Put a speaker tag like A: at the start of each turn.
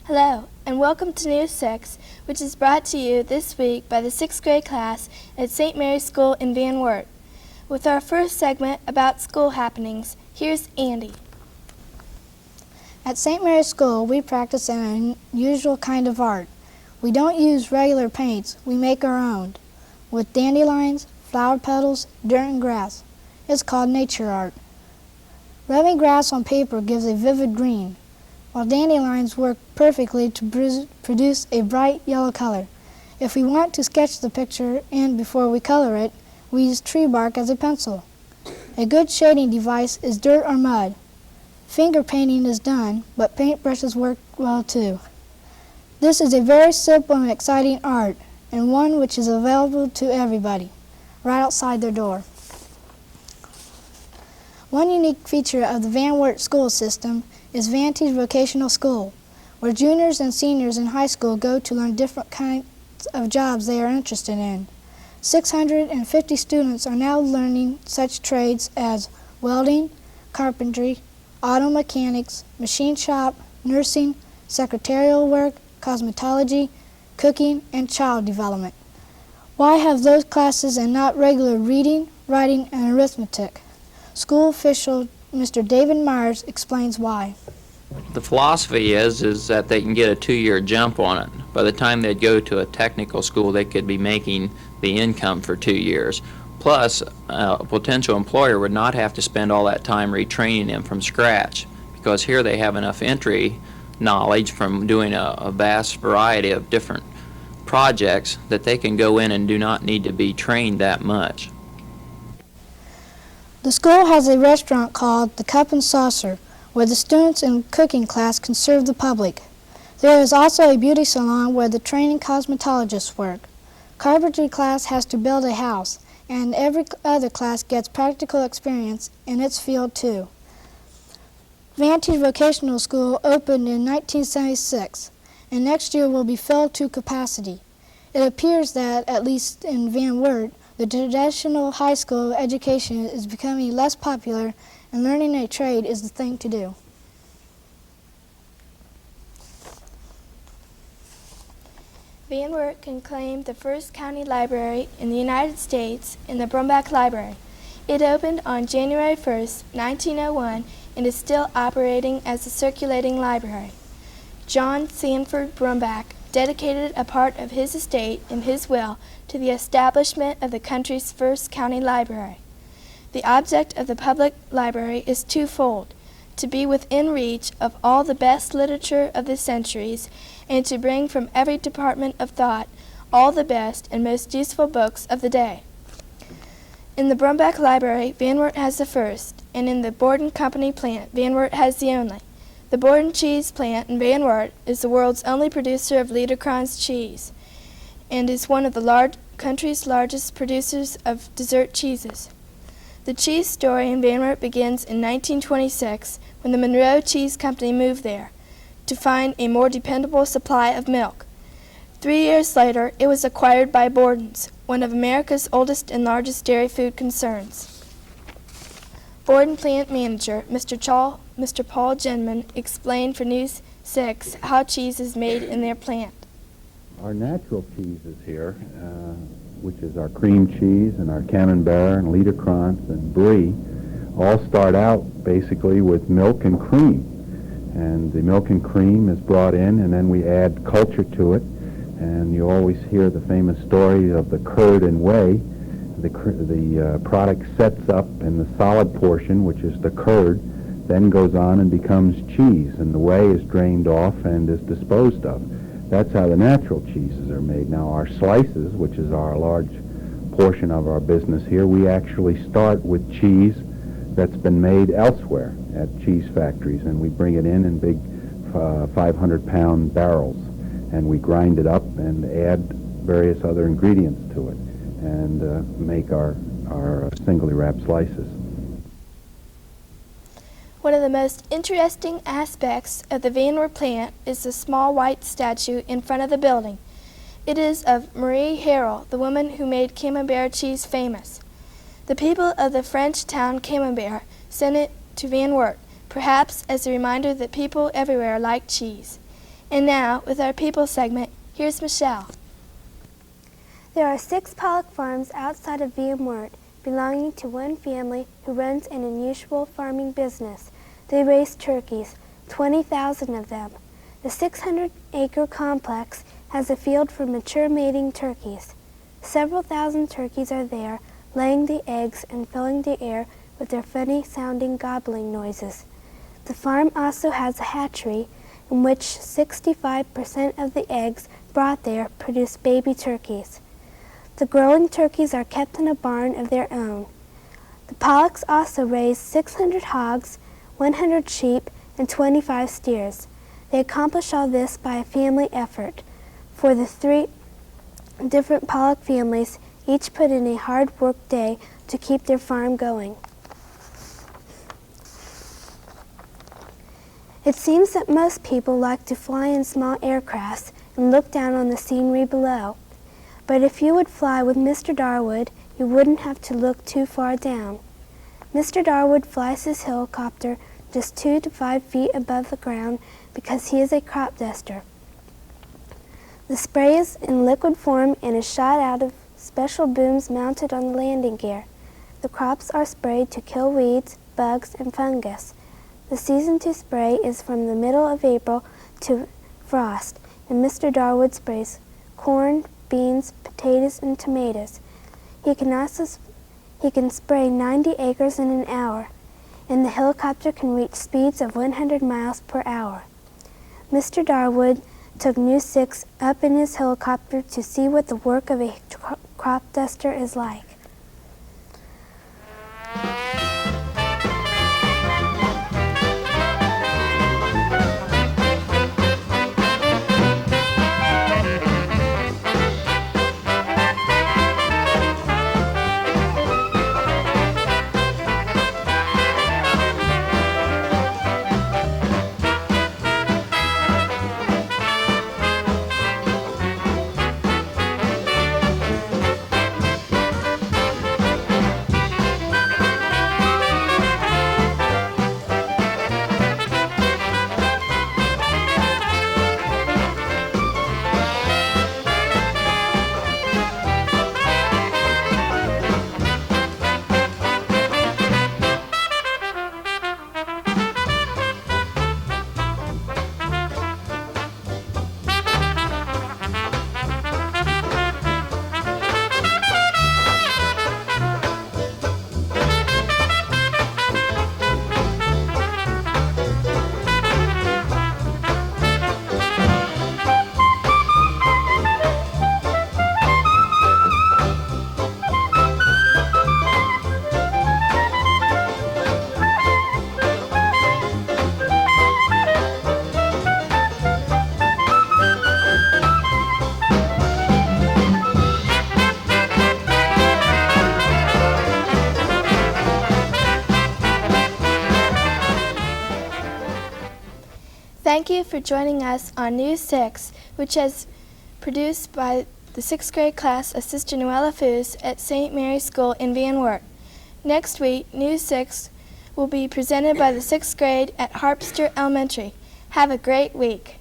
A: Hello, and welcome to News 6, which is brought to you this week by the 6th grade class at St. Mary's School in Van Wert. With our first segment about school happenings, here's Andy.
B: At St. Mary's School, we practice an unusual kind of art. We don't use regular paints, we make our own, with dandelions, flower petals, dirt and grass. It's called nature art. Rubbing grass on paper gives a vivid green, while dandelions work perfectly to produce a bright yellow color. If we want to sketch the picture in before we color it, we use tree bark as a pencil. A good shading device is dirt or mud. Finger painting is done, but paintbrushes work well too. This is a very simple and exciting art, and one which is available to everybody, right outside their door. One unique feature of the Van Wert school system is Vantage Vocational School, where juniors and seniors in high school go to learn different kinds of jobs they are interested in. 650 students are now learning such trades as welding, carpentry, auto mechanics, machine shop, nursing, secretarial work, cosmetology, cooking, and child development. Why have those classes and not regular reading, writing, and arithmetic? School official Mr. David Myers explains why.
C: The philosophy is that they can get a 2-year jump on it. By the time they'd go to a technical school, they could be making the income for 2 years. Plus, a potential employer would not have to spend all that time retraining them from scratch, because here they have enough entry knowledge from doing a vast variety of different projects that they can go in and do not need to be trained that much.
B: The school has a restaurant called the Cup and Saucer, where the students in cooking class can serve the public. There is also a beauty salon where the training cosmetologists work. Carpentry class has to build a house, and every other class gets practical experience in its field too. Vantage Vocational School opened in 1976, and next year will be filled to capacity. It appears that, at least in Van Wert, the traditional high school education is becoming less popular, and learning a trade is the thing to do.
A: Van Wert can claim the first county library in the United States in the Brumbach Library. It opened on January 1st, 1901, and is still operating as a circulating library. John Sanford Brumbach dedicated a part of his estate in his will to the establishment of the country's first county library. The object of the public library is twofold: to be within reach of all the best literature of the centuries, and to bring from every department of thought all the best and most useful books of the day. In the Brumbach Library, Van Wert has the first, and in the Borden Company plant, Van Wert has the only. The Borden cheese plant in Van Wert is the world's only producer of Liederkranz cheese, and is one of the country's largest producers of dessert cheeses. The cheese story in Van Wert begins in 1926, when the Monroe Cheese Company moved there to find a more dependable supply of milk. 3 years later, it was acquired by Borden's, one of America's oldest and largest dairy food concerns. Borden plant manager, Mr. Paul Genman, explained for News 6 how cheese is made in their plant.
D: Our natural cheeses here, which is our cream cheese and our Camembert and Liederkranz and Brie, all start out basically with milk and cream. And the milk and cream is brought in, and then we add culture to it. And you always hear the famous story of the curd and whey. The product sets up in the solid portion, which is the curd, then goes on and becomes cheese, and the whey is drained off and is disposed of. That's how the natural cheeses are made. Now, our slices, which is our large portion of our business here, we actually start with cheese that's been made elsewhere at cheese factories, and we bring it in big 500-pound barrels, and we grind it up and add various other ingredients to it and make our singly wrapped slices.
A: One of the most interesting aspects of the Van Wert plant is the small white statue in front of the building. It is of Marie Harel, the woman who made Camembert cheese famous. The people of the French town Camembert sent it to Van Wert, perhaps as a reminder that people everywhere like cheese. And now, with our People segment, here's Michelle.
E: There are 6 pollock farms outside of Wert, belonging to one family who runs an unusual farming business. They raise turkeys, 20,000 of them. The 600-acre complex has a field for mature mating turkeys. Several thousand turkeys are there, laying the eggs and filling the air with their funny-sounding gobbling noises. The farm also has a hatchery in which 65% of the eggs brought there produce baby turkeys. The growing turkeys are kept in a barn of their own. The Pollocks also raise 600 hogs, 100 sheep, and 25 steers. They accomplish all this by a family effort. For the 3 different Pollock families, each put in a hard work day to keep their farm going. It seems that most people like to fly in small aircrafts and look down on the scenery below. But if you would fly with Mr. Darwood, you wouldn't have to look too far down. Mr. Darwood flies his helicopter just 2 to 5 feet above the ground because he is a crop duster. The spray is in liquid form and is shot out of special booms mounted on the landing gear. The crops are sprayed to kill weeds, bugs, and fungus. The season to spray is from the middle of April to frost, and Mr. Darwood sprays corn, beans, potatoes, and tomatoes. He can spray 90 acres in an hour, and the helicopter can reach speeds of 100 miles per hour. Mr. Darwood took New 6 up in his helicopter to see what the work of a crop duster is like.
A: Thank you for joining us on News 6, which is produced by the 6th grade class of Sister Noella Foos at St. Mary's School in Wert. Next week, News 6 will be presented by the 6th grade at Harpster Elementary. Have a great week.